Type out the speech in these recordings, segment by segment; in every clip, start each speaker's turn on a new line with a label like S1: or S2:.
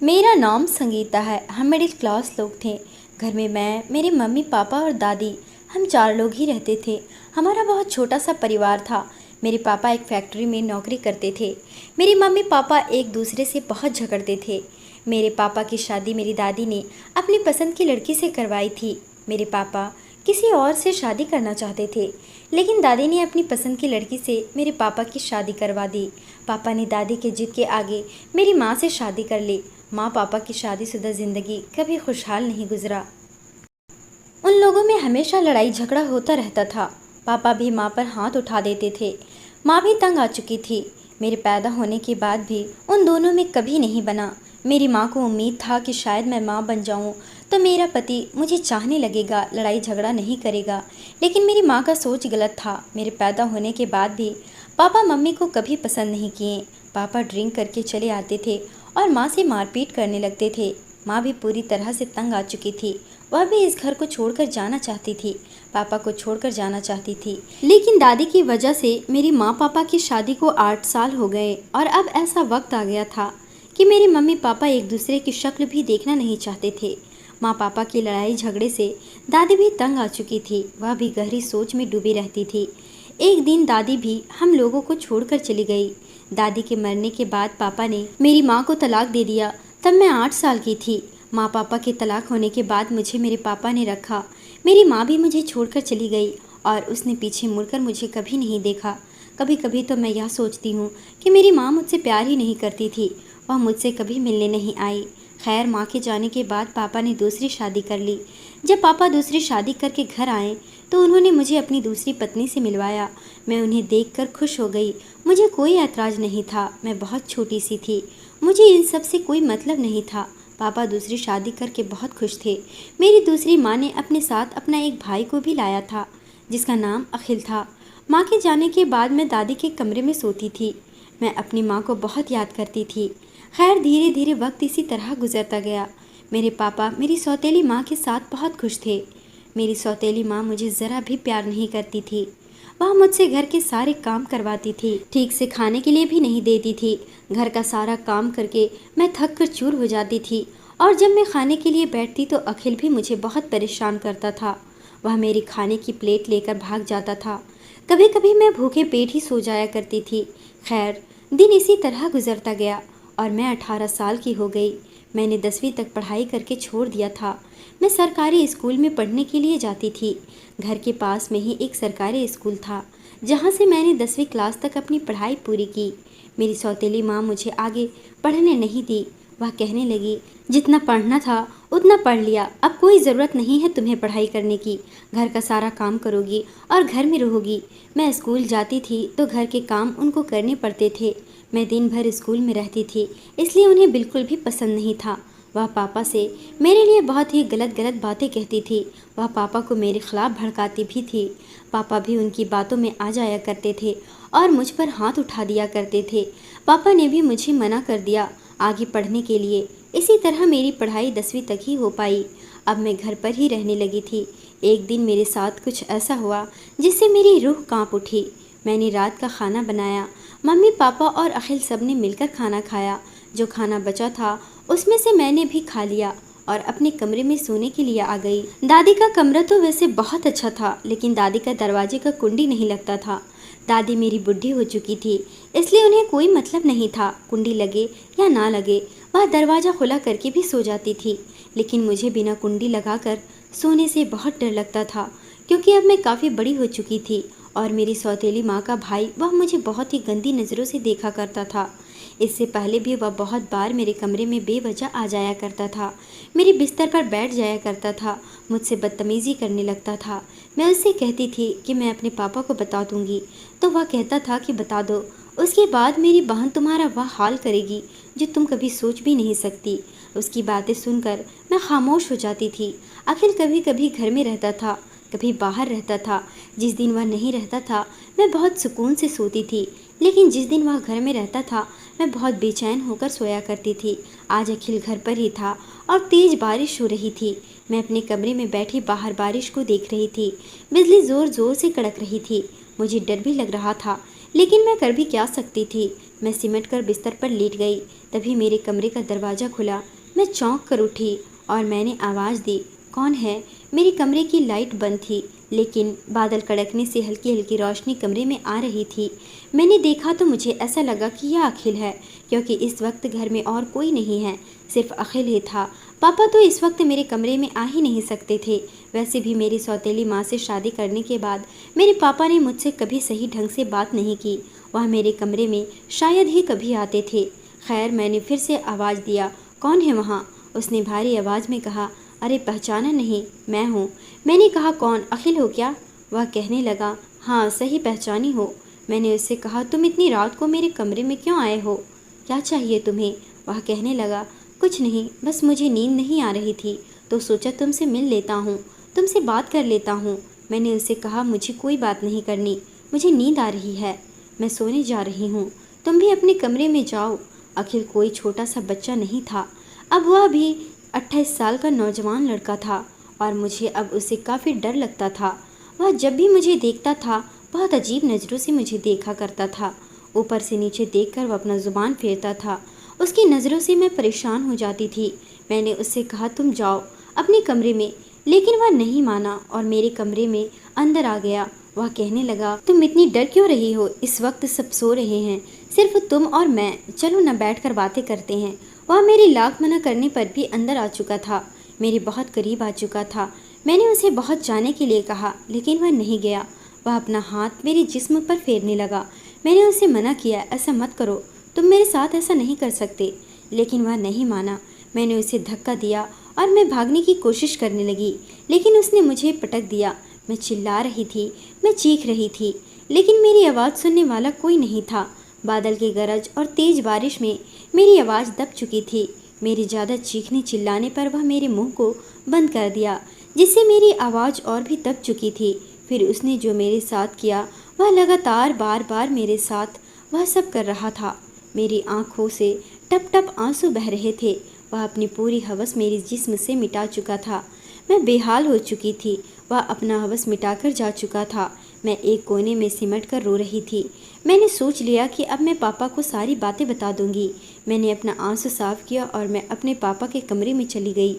S1: मेरा नाम संगीता है। हम मिडिल क्लास लोग थे। घर में मैं, मेरे मम्मी पापा और दादी, हम 4 लोग ही रहते थे। हमारा बहुत छोटा सा परिवार था। मेरे पापा एक फैक्ट्री में नौकरी करते थे। मेरी मम्मी पापा एक दूसरे से बहुत झगड़ते थे। मेरे पापा की शादी मेरी दादी ने अपनी पसंद की लड़की से करवाई थी। मेरे पापा किसी और से शादी करना चाहते थे, लेकिन दादी ने अपनी पसंद की लड़की से मेरे पापा की शादी करवा दी। पापा ने दादी के जिद के आगे मेरी माँ से शादी कर ली। माँ पापा की शादीशुदा ज़िंदगी कभी खुशहाल नहीं गुजरा। उन लोगों में हमेशा लड़ाई झगड़ा होता रहता था। पापा भी माँ पर हाथ उठा देते थे। माँ भी तंग आ चुकी थी। मेरे पैदा होने के बाद भी उन दोनों में कभी नहीं बना। मेरी माँ को उम्मीद था कि शायद मैं माँ बन जाऊँ तो मेरा पति मुझे चाहने लगेगा, लड़ाई झगड़ा नहीं करेगा। लेकिन मेरी माँ का सोच गलत था। मेरे पैदा होने के बाद भी पापा मम्मी को कभी पसंद नहीं किए। पापा ड्रिंक करके चले आते थे और माँ से मारपीट करने लगते थे। माँ भी पूरी तरह से तंग आ चुकी थी। वह भी इस घर को छोड़कर जाना चाहती थी, पापा को छोड़कर जाना चाहती थी। लेकिन दादी की वजह से मेरी माँ पापा की शादी को 8 साल हो गए और अब ऐसा वक्त आ गया था कि मेरे मम्मी पापा एक दूसरे की शक्ल भी देखना नहीं चाहते थे। माँ पापा की लड़ाई झगड़े से दादी भी तंग आ चुकी थी। वह भी गहरी सोच में डूबी रहती थी। एक दिन दादी भी हम लोगों को छोड़कर चली गई। दादी के मरने के बाद पापा ने मेरी माँ को तलाक दे दिया। तब मैं 8 साल की थी। माँ पापा के तलाक होने के बाद मुझे मेरे पापा ने रखा। मेरी माँ भी मुझे छोड़कर चली गई और उसने पीछे मुड़कर मुझे कभी नहीं देखा। कभी कभी तो मैं यह सोचती हूँ कि मेरी माँ मुझसे प्यार ही नहीं करती थी। वह मुझसे कभी मिलने नहीं आई। खैर, माँ के जाने के बाद पापा ने दूसरी शादी कर ली। जब पापा दूसरी शादी करके घर आए तो उन्होंने मुझे अपनी दूसरी पत्नी से मिलवाया। मैं उन्हें देखकर खुश हो गई। मुझे कोई ऐतराज़ नहीं था। मैं बहुत छोटी सी थी। मुझे इन सब से कोई मतलब नहीं था। पापा दूसरी शादी करके बहुत खुश थे। मेरी दूसरी माँ ने अपने साथ अपना एक भाई को भी लाया था जिसका नाम अखिल था। माँ के जाने के बाद मैं दादी के कमरे में सोती थी। मैं अपनी माँ को बहुत याद करती थी। खैर, धीरे धीरे वक्त इसी तरह गुजरता गया। मेरे पापा मेरी सौतेली माँ के साथ बहुत खुश थे। मेरी सौतेली माँ मुझे ज़रा भी प्यार नहीं करती थी। वह मुझसे घर के सारे काम करवाती थी, ठीक से खाने के लिए भी नहीं देती थी। घर का सारा काम करके मैं थक कर चूर हो जाती थी और जब मैं खाने के लिए बैठती तो अखिल भी मुझे बहुत परेशान करता था। वह मेरी खाने की प्लेट लेकर भाग जाता था। कभी कभी मैं भूखे पेट ही सो जाया करती थी। खैर, दिन इसी तरह गुजरता गया और मैं 18 साल की हो गई। मैंने 10वीं तक पढ़ाई करके छोड़ दिया था। मैं सरकारी स्कूल में पढ़ने के लिए जाती थी। घर के पास में ही एक सरकारी स्कूल था जहाँ से मैंने 10वीं क्लास तक अपनी पढ़ाई पूरी की। मेरी सौतेली माँ मुझे आगे पढ़ने नहीं दी। वह कहने लगी, जितना पढ़ना था उतना पढ़ लिया, अब कोई ज़रूरत नहीं है तुम्हें पढ़ाई करने की। घर का सारा काम करोगी और घर में रहोगी। मैं स्कूल जाती थी तो घर के काम उनको करने पड़ते थे। मैं दिन भर स्कूल में रहती थी, इसलिए उन्हें बिल्कुल भी पसंद नहीं था। वह पापा से मेरे लिए बहुत ही गलत गलत बातें कहती थी। वह पापा को मेरे खिलाफ भड़काती भी थी। पापा भी उनकी बातों में आ जाया करते थे और मुझ पर हाथ उठा दिया करते थे। पापा ने भी मुझे मना कर दिया आगे पढ़ने के लिए। इसी तरह मेरी पढ़ाई 10वीं तक ही हो पाई। अब मैं घर पर ही रहने लगी थी। एक दिन मेरे साथ कुछ ऐसा हुआ जिससे मेरी रूह कांप उठी। मैंने रात का खाना बनाया। मम्मी पापा और अखिल सब ने मिलकर खाना खाया। जो खाना बचा था उसमें से मैंने भी खा लिया और अपने कमरे में सोने के लिए आ गई। दादी का कमरा तो वैसे बहुत अच्छा था, लेकिन दादी का दरवाजे का कुंडी नहीं लगता था। दादी मेरी बुढ़ी हो चुकी थी, इसलिए उन्हें कोई मतलब नहीं था कुंडी लगे या ना लगे। वह दरवाज़ा खुला करके भी सो जाती थी। लेकिन मुझे बिना कुंडी लगाकर सोने से बहुत डर लगता था, क्योंकि अब मैं काफ़ी बड़ी हो चुकी थी और मेरी सौतेली माँ का भाई वह मुझे बहुत ही गंदी नज़रों से देखा करता था। इससे पहले भी वह बहुत बार मेरे कमरे में बेवजह आ जाया करता था। मेरे बिस्तर पर बैठ जाया करता था, मुझसे बदतमीज़ी करने लगता था। मैं उससे कहती थी कि मैं अपने पापा को बता दूंगी, तो वह कहता था कि बता दो, उसके बाद मेरी बहन तुम्हारा वह हाल करेगी जो तुम कभी सोच भी नहीं सकती। उसकी बातें सुनकर मैं खामोश हो जाती थी। अखिल कभी कभी घर में रहता था, कभी बाहर रहता था। जिस दिन वह नहीं रहता था मैं बहुत सुकून से सोती थी, लेकिन जिस दिन वह घर में रहता था मैं बहुत बेचैन होकर सोया करती थी। आज अखिल घर पर ही था और तेज़ बारिश हो रही थी। मैं अपने कमरे में बैठी बाहर बारिश को देख रही थी। बिजली ज़ोर ज़ोर से कड़क रही थी। मुझे डर भी लग रहा था, लेकिन मैं कर भी क्या सकती थी। मैं सिमट कर बिस्तर पर लेट गई। तभी मेरे कमरे का दरवाज़ा खुला। मैं चौंक कर उठी और मैंने आवाज़ दी, कौन है? मेरे कमरे की लाइट बंद थी, लेकिन बादल कड़कने से हल्की हल्की रोशनी कमरे में आ रही थी। मैंने देखा तो मुझे ऐसा लगा कि यह अखिल है, क्योंकि इस वक्त घर में और कोई नहीं है, सिर्फ अखिल ही था। पापा तो इस वक्त मेरे कमरे में आ ही नहीं सकते थे। वैसे भी मेरी सौतेली माँ से शादी करने के बाद मेरे पापा ने मुझसे कभी सही ढंग से बात नहीं की। वह मेरे कमरे में शायद ही कभी आते थे। खैर, मैंने फिर से आवाज़ दिया, कौन है वहाँ? उसने भारी आवाज़ में कहा, अरे पहचाना नहीं? मैं हूँ। मैंने कहा, कौन, अखिल हो क्या? वह कहने लगा, हाँ सही पहचानी हो। मैंने उससे कहा, तुम इतनी रात को मेरे कमरे में क्यों आए हो? क्या चाहिए तुम्हें? वह कहने लगा, कुछ नहीं, बस मुझे नींद नहीं आ रही थी तो सोचा तुमसे मिल लेता हूँ, तुमसे बात कर लेता हूँ। मैंने उससे कहा, मुझे कोई बात नहीं करनी, मुझे नींद आ रही है, मैं सोने जा रही हूँ, तुम भी अपने कमरे में जाओ। अखिल कोई छोटा सा बच्चा नहीं था, अब वह भी 28 साल का नौजवान लड़का था और मुझे अब उससे काफ़ी डर लगता था। वह जब भी मुझे देखता था बहुत अजीब नज़रों से मुझे देखा करता था। ऊपर से नीचे देखकर वह अपना ज़ुबान फेरता था। उसकी नज़रों से मैं परेशान हो जाती थी। मैंने उससे कहा, तुम जाओ अपने कमरे में, लेकिन वह नहीं माना और मेरे कमरे में अंदर आ गया। वह कहने लगा, तुम इतनी डर क्यों रही हो? इस वक्त सब सो रहे हैं, सिर्फ तुम और मैं, चलो न बैठकर बातें करते हैं। वह मेरी लाख मना करने पर भी अंदर आ चुका था, मेरे बहुत करीब आ चुका था। मैंने उसे बहुत जाने के लिए कहा, लेकिन वह नहीं गया। वह अपना हाथ मेरे जिस्म पर फेरने लगा। मैंने उसे मना किया, ऐसा मत करो, तुम मेरे साथ ऐसा नहीं कर सकते, लेकिन वह नहीं माना। मैंने उसे धक्का दिया और मैं भागने की कोशिश करने लगी, लेकिन उसने मुझे पटक दिया। मैं चिल्ला रही थी, मैं चीख रही थी, लेकिन मेरी आवाज़ सुनने वाला कोई नहीं था। बादल की गरज और तेज़ बारिश में मेरी आवाज़ दब चुकी थी। मेरे ज़्यादा चीखने चिल्लाने पर वह मेरे मुंह को बंद कर दिया, जिससे मेरी आवाज़ और भी दब चुकी थी। फिर उसने जो मेरे साथ किया, वह लगातार बार बार मेरे साथ वह सब कर रहा था। मेरी आँखों से टप टप आंसू बह रहे थे। वह अपनी पूरी हवस मेरे जिस्म से मिटा चुका था। मैं बेहाल हो चुकी थी। वह अपना हवस मिटाकर जा चुका था। मैं एक कोने में सिमट कर रो रही थी। मैंने सोच लिया कि अब मैं पापा को सारी बातें बता दूंगी। मैंने अपना आंसू साफ किया और मैं अपने पापा के कमरे में चली गई।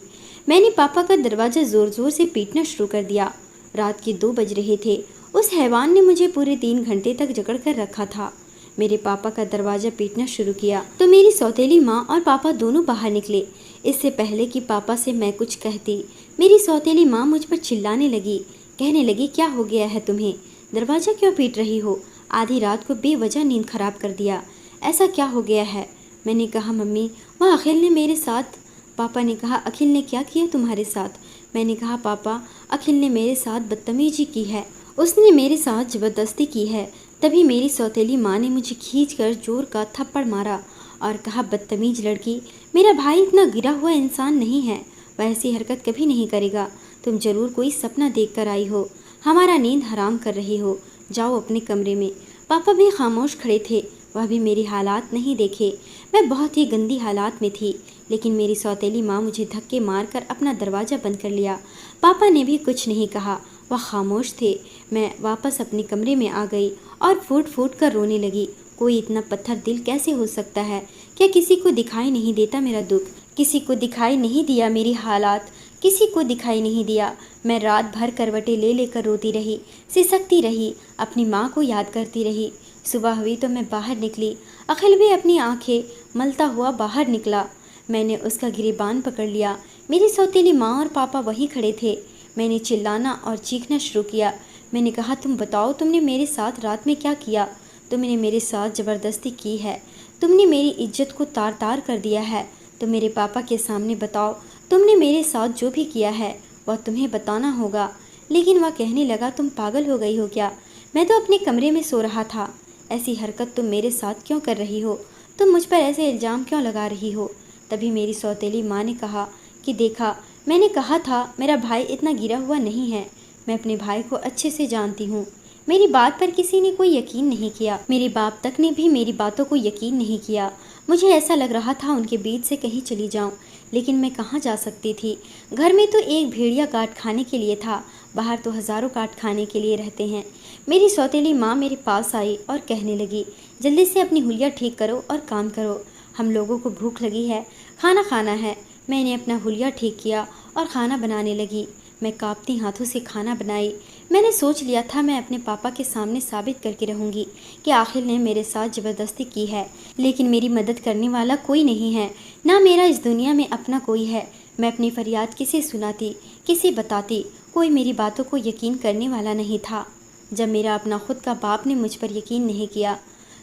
S1: मैंने पापा का दरवाज़ा ज़ोर ज़ोर से पीटना शुरू कर दिया। रात के 2 बज रहे थे। उस हैवान ने मुझे पूरे 3 घंटे तक जकड़ कर रखा था। मेरे पापा का दरवाज़ा पीटना शुरू किया तो मेरी सौतेली माँ और पापा दोनों बाहर निकले। इससे पहले कि पापा से मैं कुछ कहती, मेरी सौतेली माँ मुझ पर चिल्लाने लगी, कहने लगी, क्या हो गया है तुम्हें? दरवाज़ा क्यों पीट रही हो? आधी रात को बेवजह नींद खराब कर दिया, ऐसा क्या हो गया है? मैंने कहा, मम्मी, वह अखिल ने मेरे साथ। पापा ने कहा, अखिल ने क्या किया तुम्हारे साथ? मैंने कहा, पापा, अखिल ने मेरे साथ बदतमीजी की है, उसने मेरे साथ ज़बरदस्ती की है। तभी मेरी सौतेली माँ ने मुझे खींचकर जोर का थप्पड़ मारा और कहा, बदतमीज लड़की, मेरा भाई इतना गिरा हुआ इंसान नहीं है, वह ऐसी हरकत कभी नहीं करेगा। तुम जरूर कोई सपना देख कर आई हो, हमारा नींद हराम कर रही हो, जाओ अपने कमरे में। पापा भी खामोश खड़े थे, वह भी मेरी हालात नहीं देखे। मैं बहुत ही गंदी हालात में थी, लेकिन मेरी सौतेली माँ मुझे धक्के मारकर अपना दरवाज़ा बंद कर लिया। पापा ने भी कुछ नहीं कहा, वह खामोश थे। मैं वापस अपने कमरे में आ गई और फूट फूट कर रोने लगी। कोई इतना पत्थर दिल कैसे हो सकता है? क्या किसी को दिखाई नहीं देता मेरा दुख? किसी को दिखाई नहीं दिया मेरी हालात? किसी को दिखाई नहीं दिया? मैं रात भर करवटें ले लेकर रोती रही, सिसकती रही, अपनी माँ को याद करती रही। सुबह हुई तो मैं बाहर निकली। अखिल भी अपनी आंखें मलता हुआ बाहर निकला। मैंने उसका गिरेबान पकड़ लिया। मेरी सौतेली माँ और पापा वहीं खड़े थे। मैंने चिल्लाना और चीखना शुरू किया। मैंने कहा, तुम बताओ, तुमने मेरे साथ रात में क्या किया? तुमने मेरे साथ ज़बरदस्ती की है, तुमने मेरी इज्जत को तार तार कर दिया है। तो मेरे पापा के सामने बताओ, तुमने मेरे साथ जो भी किया है वह तुम्हें बताना होगा। लेकिन वह कहने लगा, तुम पागल हो गई हो क्या? मैं तो अपने कमरे में सो रहा था, ऐसी हरकत तुम मेरे साथ क्यों कर रही हो? तुम मुझ पर ऐसे इल्ज़ाम क्यों लगा रही हो? तभी मेरी सौतेली माँ ने कहा कि देखा, मैंने कहा था मेरा भाई इतना गिरा हुआ नहीं है, मैं अपने भाई को अच्छे से जानती हूँ। मेरी बात पर किसी ने कोई यकीन नहीं किया, मेरे बाप तक ने भी मेरी बातों को यकीन नहीं किया। मुझे ऐसा लग रहा था उनके बीच से कहीं चली जाऊं, लेकिन मैं कहाँ जा सकती थी। घर में तो एक भेड़िया काट खाने के लिए था, बाहर तो हज़ारों काट खाने के लिए रहते हैं। मेरी सौतेली माँ मेरे पास आई और कहने लगी, जल्दी से अपनी हुलिया ठीक करो और काम करो, हम लोगों को भूख लगी है, खाना खाना है। मैंने अपना हुलिया ठीक किया और खाना बनाने लगी। मैं कांपती हाथों से खाना बनाई। मैंने सोच लिया था मैं अपने पापा के सामने साबित करके रहूँगी कि आखिर ने मेरे साथ ज़बरदस्ती की है, लेकिन मेरी मदद करने वाला कोई नहीं है, ना मेरा इस दुनिया में अपना कोई है। मैं अपनी फरियाद किसे सुनाती, किसे बताती, कोई मेरी बातों को यकीन करने वाला नहीं था। जब मेरा अपना खुद का बाप ने मुझ पर यकीन नहीं किया,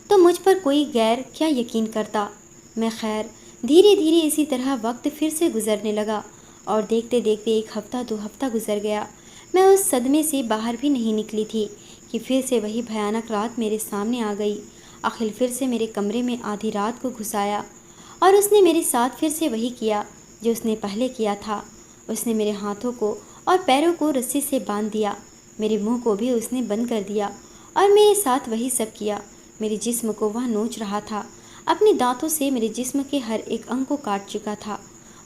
S1: तो मुझ पर कोई गैर क्या यकीन करता। मैं खैर धीरे धीरे इसी तरह वक्त फिर से गुजरने लगा और देखते देखते 1 हफ्ता 2 हफ्ता गुजर गया। मैं उस सदमे से बाहर भी नहीं निकली थी कि फिर से वही भयानक रात मेरे सामने आ गई। अखिल फिर से मेरे कमरे में आधी रात को घुस आया और उसने मेरे साथ फिर से वही किया जो उसने पहले किया था। उसने मेरे हाथों को और पैरों को रस्सी से बांध दिया, मेरे मुंह को भी उसने बंद कर दिया और मेरे साथ वही सब किया। मेरे जिस्म को वह नोच रहा था, अपने दांतों से मेरे जिस्म के हर एक अंग को काट चुका था।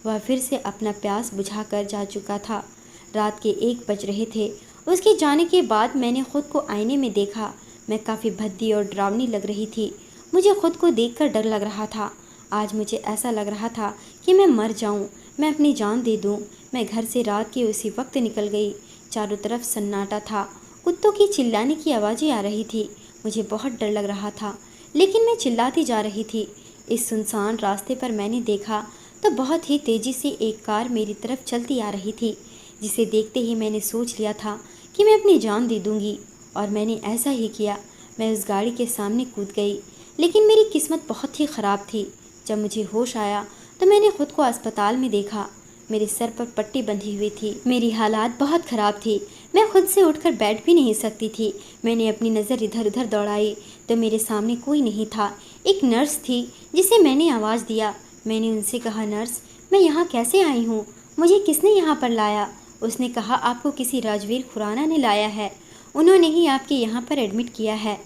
S1: वह फिर से अपना प्यास बुझा कर जा चुका था। रात के 1 बज रहे थे। उसके जाने के बाद मैंने खुद को आईने में देखा। मैं काफ़ी भद्दी और डरावनी लग रही थी। मुझे खुद को देखकर डर लग रहा था। आज मुझे ऐसा लग रहा था कि मैं मर जाऊं, मैं अपनी जान दे दूं। मैं घर से रात के उसी वक्त निकल गई। चारों तरफ सन्नाटा था, कुत्तों की चिल्लाने की आवाज़ें आ रही थी। मुझे बहुत डर लग रहा था, लेकिन मैं चिल्लाती जा रही थी। इस सुनसान रास्ते पर मैंने देखा तो बहुत ही तेज़ी से एक कार मेरी तरफ चलती आ रही थी, जिसे देखते ही मैंने सोच लिया था कि मैं अपनी जान दे दूंगी, और मैंने ऐसा ही किया। मैं उस गाड़ी के सामने कूद गई, लेकिन मेरी किस्मत बहुत ही ख़राब थी। जब मुझे होश आया तो मैंने खुद को अस्पताल में देखा। मेरे सर पर पट्टी बंधी हुई थी। मेरी हालात बहुत ख़राब थी। मैं खुद से उठकर बैठ भी नहीं सकती थी। मैंने अपनी नज़र इधर उधर दौड़ाई तो मेरे सामने कोई नहीं था। एक नर्स थी जिसे मैंने आवाज़ दिया। मैंने उनसे कहा, नर्स, मैं यहाँ कैसे आई हूँ, मुझे किसने यहाँ पर लाया? उसने कहा, आपको किसी राजवीर खुराना ने लाया है, उन्होंने ही आपके यहाँ पर एडमिट किया है,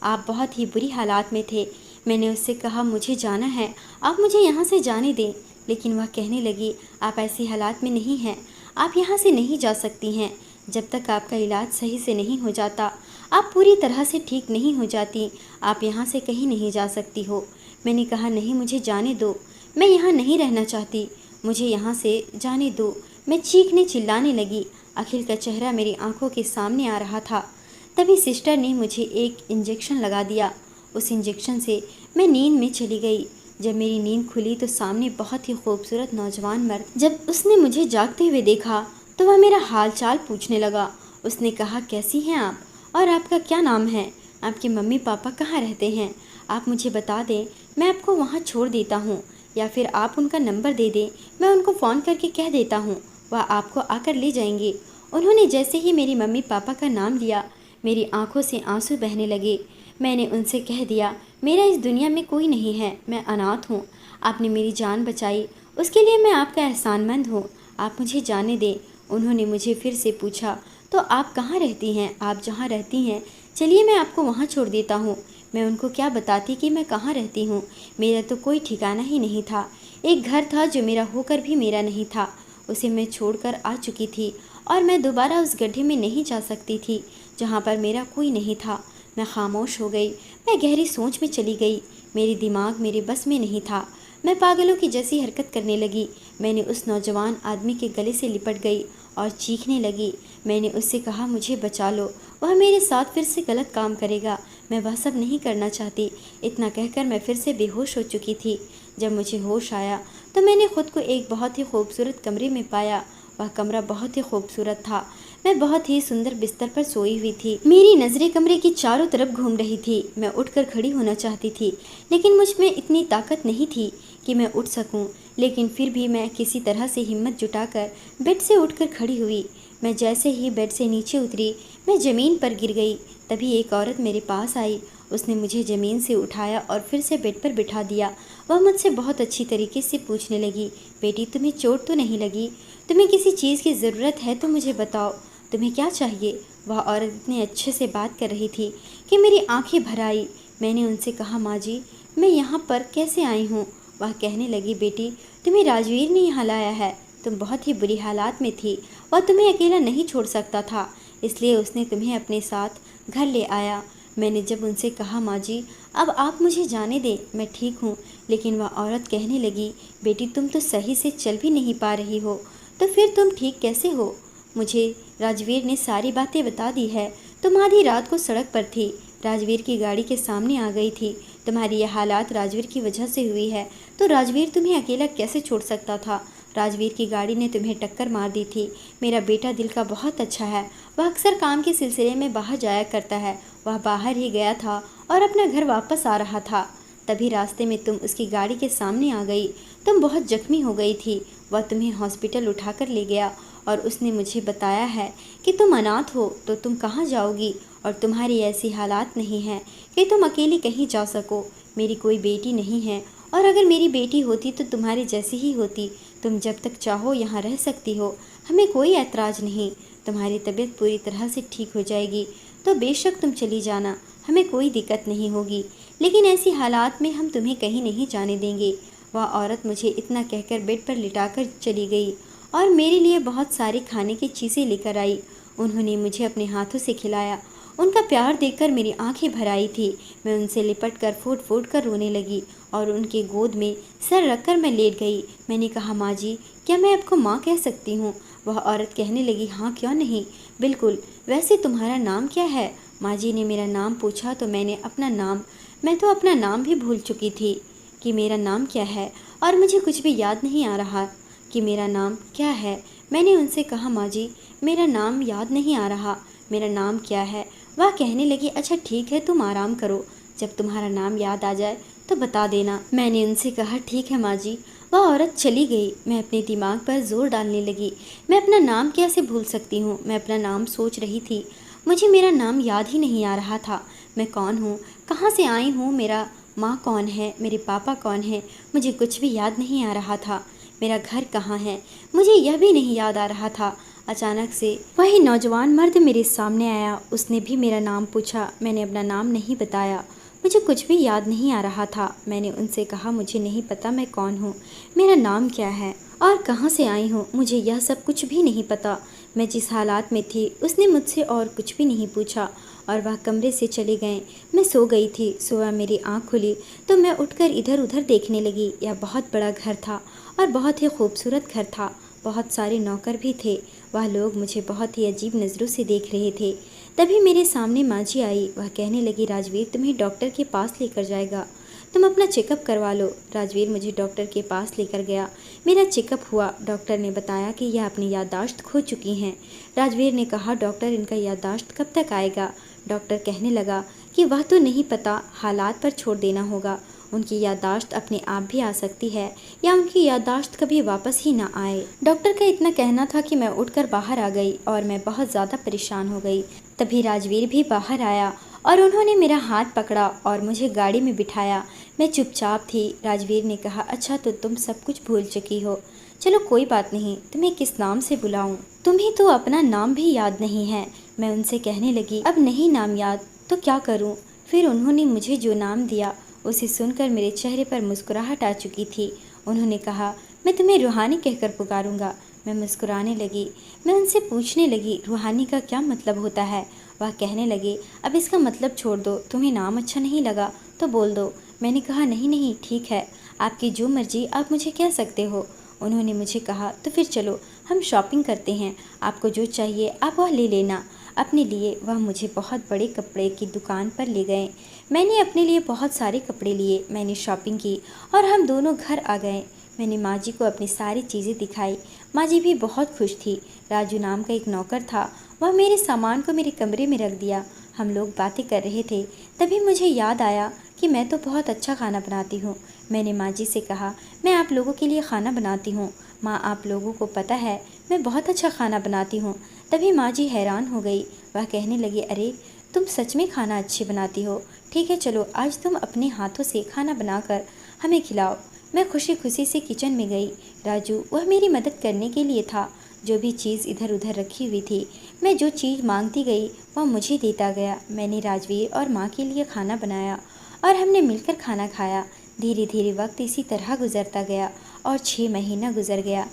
S1: आप बहुत ही बुरी हालात में थे। मैंने उससे कहा, मुझे जाना है, आप मुझे यहाँ से जाने दें। लेकिन वह कहने लगी, आप ऐसी हालात में नहीं हैं, आप यहाँ से नहीं जा सकती हैं। जब तक आपका इलाज सही से नहीं हो जाता, आप पूरी तरह से ठीक नहीं हो जाती, आप यहाँ से कहीं नहीं जा सकती हो। मैंने कहा, नहीं, मुझे जाने दो, मैं यहाँ नहीं रहना चाहती, मुझे यहाँ से जाने दो। मैं चीखने चिल्लाने लगी। अखिल का चेहरा मेरी आंखों के सामने आ रहा था। तभी सिस्टर ने मुझे एक इंजेक्शन लगा दिया। उस इंजेक्शन से मैं नींद में चली गई। जब मेरी नींद खुली तो सामने बहुत ही खूबसूरत नौजवान मर्द, जब उसने मुझे जागते हुए देखा तो वह मेरा हाल चाल पूछने लगा। उसने कहा, कैसी हैं आप और आपका क्या नाम है? आपके मम्मी पापा कहाँ रहते हैं? आप मुझे बता दें, मैं आपको वहाँ छोड़ देता हूँ, या फिर आप उनका नंबर दे दें, मैं उनको फ़ोन करके कह देता हूँ, वह आपको आकर ले जाएंगे। उन्होंने जैसे ही मेरी मम्मी पापा का नाम लिया, मेरी आंखों से आंसू बहने लगे। मैंने उनसे कह दिया, मेरा इस दुनिया में कोई नहीं है, मैं अनाथ हूँ, आपने मेरी जान बचाई, उसके लिए मैं आपका एहसानमंद हूँ, आप मुझे जाने दें। उन्होंने मुझे फिर से पूछा, तो आप कहाँ रहती हैं? आप जहाँ रहती हैं चलिए मैं आपको वहाँ छोड़ देता हूँ। मैं उनको क्या बताती कि मैं कहाँ रहती हूँ? मेरा तो कोई ठिकाना ही नहीं था। एक घर था जो मेरा होकर भी मेरा नहीं था, उसे मैं छोड़कर आ चुकी थी और मैं दोबारा उस गड्ढे में नहीं जा सकती थी जहाँ पर मेरा कोई नहीं था। मैं खामोश हो गई, मैं गहरी सोच में चली गई। मेरी दिमाग मेरे बस में नहीं था। मैं पागलों की जैसी हरकत करने लगी। मैंने उस नौजवान आदमी के गले से लिपट गई और चीखने लगी। मैंने उससे कहा, मुझे बचा लो, वह मेरे साथ फिर से गलत काम करेगा, मैं वह सब नहीं करना चाहती। इतना कहकर मैं फिर से बेहोश हो चुकी थी। जब मुझे होश आया तो मैंने खुद को एक बहुत ही खूबसूरत कमरे में पाया। वह कमरा बहुत ही खूबसूरत था। मैं बहुत ही सुंदर बिस्तर पर सोई हुई थी। मेरी नज़रें कमरे की चारों तरफ घूम रही थी। मैं उठकर खड़ी होना चाहती थी, लेकिन मुझ में इतनी ताकत नहीं थी कि मैं उठ सकूं। लेकिन फिर भी मैं किसी तरह से हिम्मत जुटाकर बेड से उठकर खड़ी हुई। मैं जैसे ही बेड से नीचे उतरी, मैं ज़मीन पर गिर गई। तभी एक औरत मेरे पास आई। उसने मुझे ज़मीन से उठाया और फिर से बेड पर बिठा दिया। वह मुझसे बहुत अच्छी तरीके से पूछने लगी, बेटी, तुम्हें चोट तो नहीं लगी? तुम्हें किसी चीज़ की ज़रूरत है तो मुझे बताओ, तुम्हें क्या चाहिए? वह औरत इतने अच्छे से बात कर रही थी कि मेरी आंखें भर आई। मैंने उनसे कहा, माँ जी, मैं यहाँ पर कैसे आई हूँ। वह कहने लगी, बेटी तुम्हें राजवीर ने यहाँ लाया है। तुम बहुत ही बुरी हालात में थी और तुम्हें अकेला नहीं छोड़ सकता था, इसलिए उसने तुम्हें अपने साथ घर ले आया। मैंने जब उनसे कहा, माँ जी अब आप मुझे जाने दें, मैं ठीक हूँ, लेकिन वह औरत कहने लगी, बेटी तुम तो सही से चल भी नहीं पा रही हो, तो फिर तुम ठीक कैसे हो। मुझे राजवीर ने सारी बातें बता दी है। तुम आधी रात को सड़क पर थी, राजवीर की गाड़ी के सामने आ गई थी। तुम्हारी यह हालात राजवीर की वजह से हुई है, तो राजवीर तुम्हें अकेला कैसे छोड़ सकता था। राजवीर की गाड़ी ने तुम्हें टक्कर मार दी थी। मेरा बेटा दिल का बहुत अच्छा है, वह अक्सर काम के सिलसिले में बाहर जाया करता है। वह बाहर ही गया था और अपना घर वापस आ रहा था, तभी रास्ते में तुम उसकी गाड़ी के सामने आ गई। तुम बहुत जख्मी हो गई थी। वह तुम्हें हॉस्पिटल उठाकर ले गया और उसने मुझे बताया है कि तुम अनाथ हो, तो तुम कहाँ जाओगी, और तुम्हारी ऐसी हालात नहीं हैं कि तुम अकेली कहीं जा सको। मेरी कोई बेटी नहीं है, और अगर मेरी बेटी होती तो तुम्हारी जैसी ही होती। तुम जब तक चाहो यहाँ रह सकती हो, हमें कोई ऐतराज़ नहीं। तुम्हारी तबीयत पूरी तरह से ठीक हो जाएगी तो बेशक तुम चली जाना, हमें कोई दिक्कत नहीं होगी, लेकिन ऐसी हालात में हम तुम्हें कहीं नहीं जाने देंगे। वह औरत मुझे इतना कहकर बेड पर लिटाकर चली गई और मेरे लिए बहुत सारी खाने की चीज़ें लेकर आई। उन्होंने मुझे अपने हाथों से खिलाया। उनका प्यार देखकर मेरी आंखें भर आई थी। मैं उनसे लिपट कर फूट फूट कर रोने लगी और उनके गोद में सर रखकर मैं लेट गई। मैंने कहा, माँ जी क्या मैं आपको माँ कह सकती हूँ। वह औरत कहने लगी, हाँ क्यों नहीं, बिल्कुल। वैसे तुम्हारा नाम क्या है। माँ जी ने मेरा नाम पूछा तो मैं तो अपना नाम भी भूल चुकी थी कि मेरा नाम क्या है, और मुझे कुछ भी याद नहीं आ रहा कि मेरा नाम क्या है। मैंने उनसे कहा, माँ जी मेरा नाम याद नहीं आ रहा, मेरा नाम क्या है। वह कहने लगी, अच्छा ठीक है तुम आराम करो, जब तुम्हारा नाम याद आ जाए तो बता देना। मैंने उनसे कहा, ठीक है माँ जी। वह औरत चली गई। मैं अपने दिमाग पर जोर डालने लगी। मैं अपना नाम कैसे भूल सकती हूँ। मैं अपना नाम सोच रही थी, मुझे मेरा नाम याद ही नहीं आ रहा था। मैं कौन हूँ, कहाँ से आई हूँ, मेरा माँ कौन है, मेरे पापा कौन है, मुझे कुछ भी याद नहीं आ रहा था। मेरा घर कहाँ है, मुझे यह भी नहीं याद आ रहा था। अचानक से वही नौजवान मर्द मेरे सामने आया। उसने भी मेरा नाम पूछा। मैंने अपना नाम नहीं बताया। मुझे कुछ भी याद नहीं आ रहा था। मैंने उनसे कहा, मुझे नहीं पता मैं कौन हूँ, मेरा नाम क्या है और कहाँ से आई हूँ, मुझे यह सब कुछ भी नहीं पता। मैं जिस हालात में थी उसने मुझसे और कुछ भी नहीं पूछा और वह कमरे से चले गए। मैं सो गई थी। सुबह मेरी आँख खुली तो मैं उठकर इधर उधर देखने लगी। यह बहुत बड़ा घर था और बहुत ही खूबसूरत घर था। बहुत सारे नौकर भी थे। वह लोग मुझे बहुत ही अजीब नज़रों से देख रहे थे। तभी मेरे सामने माँ जी आई। वह कहने लगी, राजवीर तुम्हें डॉक्टर के पास लेकर जाएगा, तुम अपना चेकअप करवा लो। राजवीर मुझे डॉक्टर के पास लेकर गया। मेरा चेकअप हुआ। डॉक्टर ने बताया कि यह अपनी याददाश्त खो चुकी हैं। राजवीर ने कहा, डॉक्टर इनका याददाश्त कब तक आएगा। डॉक्टर कहने लगा कि वह तो नहीं पता, हालात पर छोड़ देना होगा। उनकी याददाश्त अपने आप भी आ सकती है या उनकी याददाश्त कभी वापस ही ना आए। डॉक्टर का इतना कहना था कि मैं उठकर बाहर आ गई और मैं बहुत ज़्यादा परेशान हो गई। तभी राजवीर भी बाहर आया और उन्होंने मेरा हाथ पकड़ा और मुझे गाड़ी में बिठाया। मैं चुपचाप थी। राजवीर ने कहा, अच्छा तो तुम सब कुछ भूल चुकी हो, चलो कोई बात नहीं, तुम्हें किस नाम से बुलाऊं, तुम्हें तो अपना नाम भी याद नहीं है। मैं उनसे कहने लगी, अब नहीं नाम याद तो क्या करूं। फिर उन्होंने मुझे जो नाम दिया उसे सुनकर मेरे चेहरे पर मुस्कुराहट आ चुकी थी। उन्होंने कहा, मैं तुम्हें रूहानी कहकर पुकारूंगा। मैं मुस्कुराने लगी। मैं उनसे पूछने लगी, रूहानी का क्या मतलब होता है। वह कहने लगे, अब इसका मतलब छोड़ दो, तुम्हें नाम अच्छा नहीं लगा तो बोल दो। मैंने कहा, नहीं नहीं ठीक है, आपकी जो मर्जी आप मुझे कह सकते हो। उन्होंने मुझे कहा, तो फिर चलो हम शॉपिंग करते हैं, आपको जो चाहिए आप वह ले लेना। अपने लिए वह मुझे बहुत बड़े कपड़े की दुकान पर ले गए। मैंने अपने लिए बहुत सारे कपड़े लिए। मैंने शॉपिंग की और हम दोनों घर आ गए। मैंने माँ जी को अपनी सारी चीज़ें दिखाई। माँ जी भी बहुत खुश थी। राजू नाम का एक नौकर था, वह मेरे सामान को मेरे कमरे में रख दिया। हम लोग बातें कर रहे थे, तभी मुझे याद आया कि मैं तो बहुत अच्छा खाना बनाती हूँ। मैंने माँ जी से कहा, मैं आप लोगों के लिए खाना बनाती हूँ। माँ, आप लोगों को पता है मैं बहुत अच्छा खाना बनाती हूँ। तभी माँ जी हैरान हो गई। वह कहने लगी, अरे तुम सच में खाना अच्छी बनाती हो, ठीक है चलो आज तुम अपने हाथों से खाना बनाकर हमें खिलाओ। मैं खुशी खुशी से किचन में गई। राजू वह मेरी मदद करने के लिए था। जो भी चीज़ इधर उधर रखी हुई थी, मैं जो चीज़ मांगती गई वह मुझे देता गया। मैंने राजवीर और माँ के लिए खाना बनाया और हमने मिलकर खाना खाया। धीरे धीरे वक्त इसी तरह गुजरता गया और 6 महीना गुजर गया।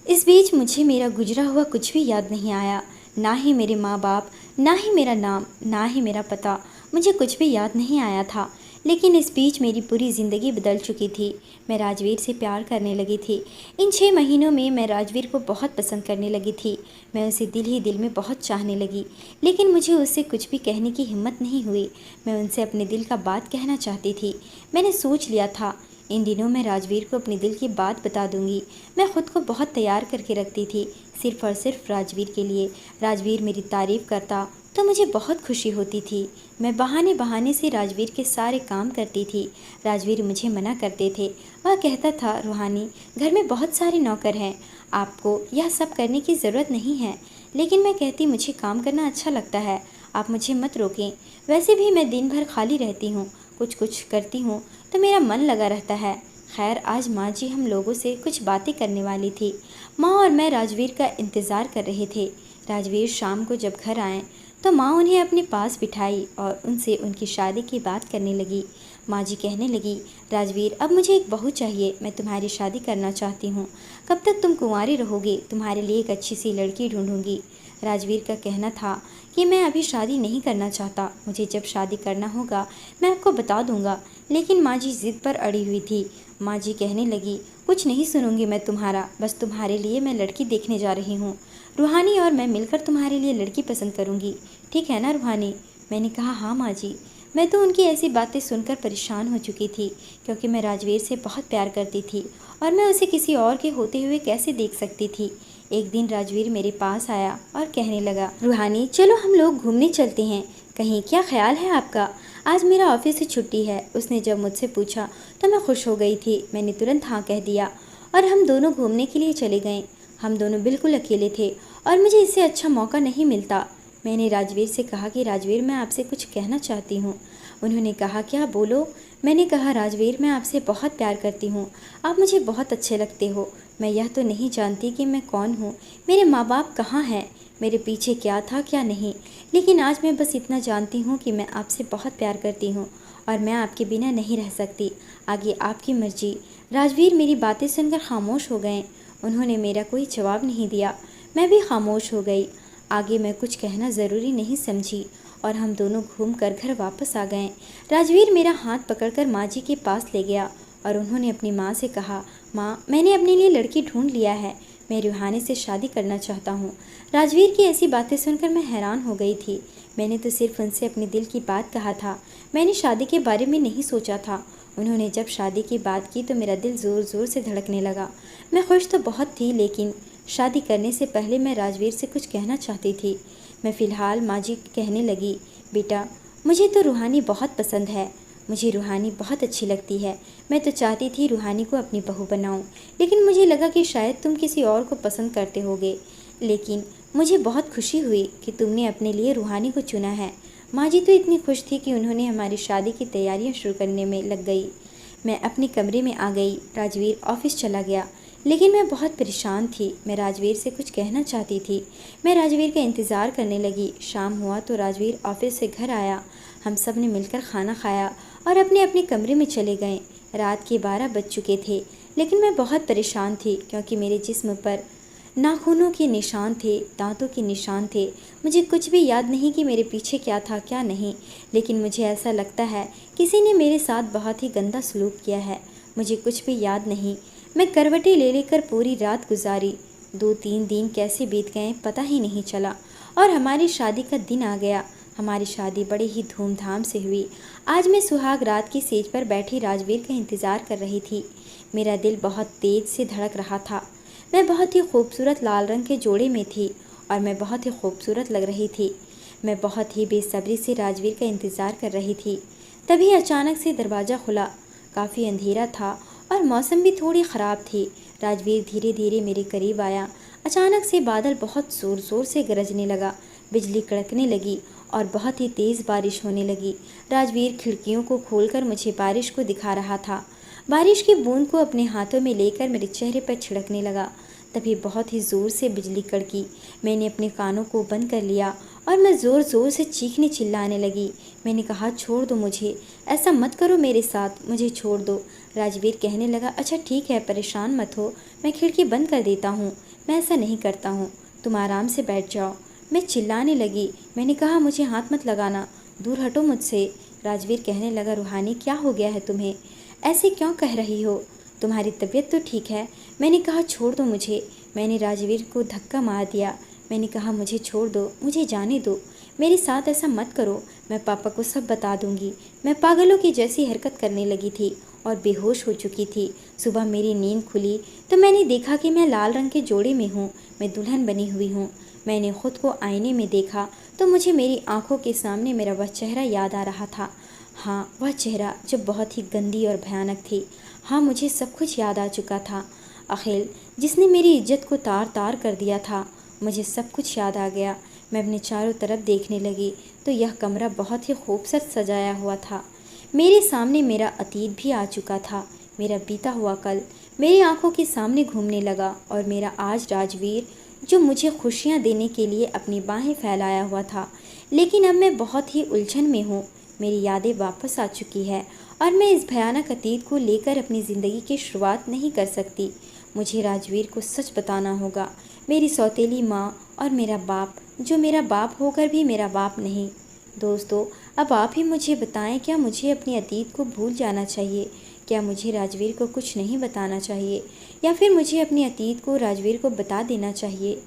S1: इस बीच मुझे मेरा गुजरा हुआ कुछ भी याद नहीं आया, ना ही मेरे माँ बाप, ना ही मेरा नाम, ना ही मेरा पता। मुझे कुछ भी याद नहीं आया था। लेकिन इस बीच मेरी पूरी ज़िंदगी बदल चुकी थी। मैं राजवीर से प्यार करने लगी थी। इन 6 महीनों में मैं राजवीर को बहुत पसंद करने लगी थी। मैं उसे दिल ही दिल में बहुत चाहने लगी। लेकिन मुझे उससे कुछ भी कहने की हिम्मत नहीं हुई। मैं उनसे अपने दिल का बात कहना चाहती थी। मैंने सोच लिया था, इन दिनों मैं राजवीर को अपने दिल की बात बता दूंगी। मैं खुद को बहुत तैयार करके रखती थी, सिर्फ और सिर्फ राजवीर के लिए। राजवीर मेरी तारीफ़ करता तो मुझे बहुत खुशी होती थी। मैं बहाने बहाने से राजवीर के सारे काम करती थी। राजवीर मुझे मना करते थे। वह कहता था, रूहानी, घर में बहुत सारे नौकर हैं, आपको यह सब करने की ज़रूरत नहीं है। लेकिन मैं कहती, मुझे काम करना अच्छा लगता है, आप मुझे मत रोकें। वैसे भी मैं दिन भर खाली रहती हूँ, कुछ कुछ करती हूँ तो मेरा मन लगा रहता है। खैर, आज माँ जी हम लोगों से कुछ बातें करने वाली थी। माँ और मैं राजवीर का इंतज़ार कर रहे थे। राजवीर शाम को जब घर आए तो माँ उन्हें अपने पास बिठाई और उनसे उनकी शादी की बात करने लगी। माँ जी कहने लगी, राजवीर, अब मुझे एक बहू चाहिए, मैं तुम्हारी शादी करना चाहती हूँ। कब तक तुम कुंवारी रहोगे? तुम्हारे लिए एक अच्छी सी लड़की ढूंढूंगी। राजवीर का कहना था कि मैं अभी शादी नहीं करना चाहता, मुझे जब शादी करना होगा मैं आपको बता दूंगा। लेकिन माँ जी ज़िद पर अड़ी हुई थी। माँ जी कहने लगी, कुछ नहीं सुनूंगी मैं तुम्हारा, बस तुम्हारे लिए मैं लड़की देखने जा रही हूँ। रूहानी और मैं मिलकर तुम्हारे लिए लड़की पसंद करूँगी, ठीक है ना रूहानी? मैंने कहा, हाँ माँ जी। मैं तो उनकी ऐसी बातें सुनकर परेशान हो चुकी थी, क्योंकि मैं राजवीर से बहुत प्यार करती थी और मैं उसे किसी और के होते हुए कैसे देख सकती थी। एक दिन राजवीर मेरे पास आया और कहने लगा, रूहानी, चलो हम लोग घूमने चलते हैं कहीं, क्या ख्याल है आपका? आज मेरा ऑफिस से छुट्टी है। उसने जब मुझसे पूछा तो मैं खुश हो गई थी। मैंने तुरंत हाँ कह दिया और हम दोनों घूमने के लिए चले गए। हम दोनों बिल्कुल अकेले थे और मुझे इससे अच्छा मौका नहीं मिलता। मैंने राजवीर से कहा कि राजवीर, मैं आपसे कुछ कहना चाहती हूँ। उन्होंने कहा, क्या, बोलो। मैंने कहा, राजवीर, मैं आपसे बहुत प्यार करती हूँ, आप मुझे बहुत अच्छे लगते हो। मैं यह तो नहीं जानती कि मैं कौन हूँ, मेरे माँ बाप कहाँ हैं, मेरे पीछे क्या था क्या नहीं, लेकिन आज मैं बस इतना जानती हूँ कि मैं आपसे बहुत प्यार करती हूँ और मैं आपके बिना नहीं रह सकती। आगे आपकी मर्जी। राजवीर मेरी बातें सुनकर खामोश हो गए। उन्होंने मेरा कोई जवाब नहीं दिया। मैं भी खामोश हो गई। आगे मैं कुछ कहना ज़रूरी नहीं समझी और हम दोनों घूमकर घर वापस आ गए। राजवीर मेरा हाथ पकड़कर माँ जी के पास ले गया और उन्होंने अपनी माँ से कहा, माँ, मैंने अपने लिए लड़की ढूंढ लिया है, मैं रूहानी से शादी करना चाहता हूँ। राजवीर की ऐसी बातें सुनकर मैं हैरान हो गई थी। मैंने तो सिर्फ उनसे अपने दिल की बात कहा था, मैंने शादी के बारे में नहीं सोचा था। उन्होंने जब शादी की बात की तो मेरा दिल ज़ोर ज़ोर से धड़कने लगा। मैं खुश तो बहुत थी, लेकिन शादी करने से पहले मैं राजवीर से कुछ कहना चाहती थी। मैं फ़िलहाल, माँ जी कहने लगी, बेटा, मुझे तो रूहानी बहुत पसंद है, मुझे रूहानी बहुत अच्छी लगती है। मैं तो चाहती थी रूहानी को अपनी बहू बनाऊं, लेकिन मुझे लगा कि शायद तुम किसी और को पसंद करते होगे। लेकिन मुझे बहुत खुशी हुई कि तुमने अपने लिए रूहानी को चुना है। माँ जी तो इतनी खुश थी कि उन्होंने हमारी शादी की तैयारियां शुरू करने में लग गई। मैं अपने कमरे में आ गई। राजवीर ऑफिस चला गया, लेकिन मैं बहुत परेशान थी। मैं राजवीर से कुछ कहना चाहती थी। मैं राजवीर का इंतज़ार करने लगी। शाम हुआ तो राजवीर ऑफिस से घर आया। हम सब ने मिलकर खाना खाया और अपने अपने कमरे में चले गए। रात के 12 बज चुके थे, लेकिन मैं बहुत परेशान थी क्योंकि मेरे जिस्म पर नाखूनों के निशान थे, दांतों के निशान थे। मुझे कुछ भी याद नहीं कि मेरे पीछे क्या था क्या नहीं, लेकिन मुझे ऐसा लगता है किसी ने मेरे साथ बहुत ही गंदा सलूक किया है। मुझे कुछ भी याद नहीं। मैं करवटें ले लेकर पूरी रात गुजारी। 2-3 दिन कैसे बीत गए पता ही नहीं चला और हमारी शादी का दिन आ गया। हमारी शादी बड़े ही धूमधाम से हुई। आज मैं सुहाग रात की सेज पर बैठी राजवीर का इंतज़ार कर रही थी। मेरा दिल बहुत तेज़ से धड़क रहा था। मैं बहुत ही खूबसूरत लाल रंग के जोड़े में थी और मैं बहुत ही खूबसूरत लग रही थी। मैं बहुत ही बेसब्री से राजवीर का इंतज़ार कर रही थी। तभी अचानक से दरवाज़ा खुला। काफ़ी अंधेरा था और मौसम भी थोड़ी ख़राब थी। राजवीर धीरे धीरे मेरे करीब आया। अचानक से बादल बहुत ज़ोर ज़ोर से गरजने लगा, बिजली कड़कने लगी और बहुत ही तेज़ बारिश होने लगी। राजवीर खिड़कियों को खोलकर मुझे बारिश को दिखा रहा था। बारिश की बूंद को अपने हाथों में लेकर मेरे चेहरे पर छिड़कने लगा। तभी बहुत ही ज़ोर से बिजली कड़की। मैंने अपने कानों को बंद कर लिया और मैं ज़ोर ज़ोर से चीखने चिल्लाने लगी। मैंने कहा, छोड़ दो मुझे, ऐसा मत करो मेरे साथ, मुझे छोड़ दो। राजवीर कहने लगा, अच्छा ठीक है, परेशान मत हो, मैं खिड़की बंद कर देता हूँ, मैं ऐसा नहीं करता हूँ, तुम आराम से बैठ जाओ। मैं चिल्लाने लगी। मैंने कहा, मुझे हाथ मत लगाना, दूर हटो मुझसे। राजवीर कहने लगा, रूहानी क्या हो गया है तुम्हें, ऐसे क्यों कह रही हो, तुम्हारी तबीयत तो ठीक है। मैंने कहा, छोड़ दो मुझे। मैंने राजवीर को धक्का मार दिया। मैंने कहा, मुझे छोड़ दो, मुझे जाने दो, मेरे साथ ऐसा मत करो, मैं पापा को सब बता दूंगी। मैं पागलों की जैसी हरकत करने लगी थी और बेहोश हो चुकी थी। सुबह मेरी नींद खुली तो मैंने देखा कि मैं लाल रंग के जोड़े में हूँ, मैं दुल्हन बनी हुई हूँ। मैंने खुद को आईने में देखा तो मुझे मेरी आंखों के सामने मेरा वह चेहरा याद आ रहा था। हाँ, वह चेहरा जो बहुत ही गंदी और भयानक थी। हाँ, मुझे सब कुछ याद आ चुका था। अखिल, जिसने मेरी इज्जत को तार तार कर दिया था, मुझे सब कुछ याद आ गया। मैं अपने चारों तरफ देखने लगी तो यह कमरा बहुत ही खूबसूरत सजाया हुआ था। मेरे सामने मेरा अतीत भी आ चुका था। मेरा बीता हुआ कल मेरी आंखों के सामने घूमने लगा और मेरा आज राजवीर, जो मुझे खुशियां देने के लिए अपनी बाहें फैलाया हुआ था। लेकिन अब मैं बहुत ही उलझन में हूँ। मेरी यादें वापस आ चुकी है और मैं इस भयानक अतीत को लेकर अपनी ज़िंदगी की शुरुआत नहीं कर सकती। मुझे राजवीर को सच बताना होगा। मेरी सौतेली माँ और मेरा बाप, जो मेरा बाप होकर भी मेरा बाप नहीं। दोस्तों, अब आप ही मुझे बताएं, क्या मुझे अपने अतीत को भूल जाना चाहिए? क्या मुझे राजवीर को कुछ नहीं बताना चाहिए, या फिर मुझे अपने अतीत को राजवीर को बता देना चाहिए?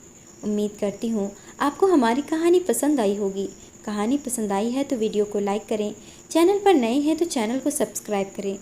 S1: उम्मीद करती हूँ आपको हमारी कहानी पसंद आई होगी। कहानी पसंद आई है तो वीडियो को लाइक करें, चैनल पर नए हैं तो चैनल को सब्सक्राइब करें।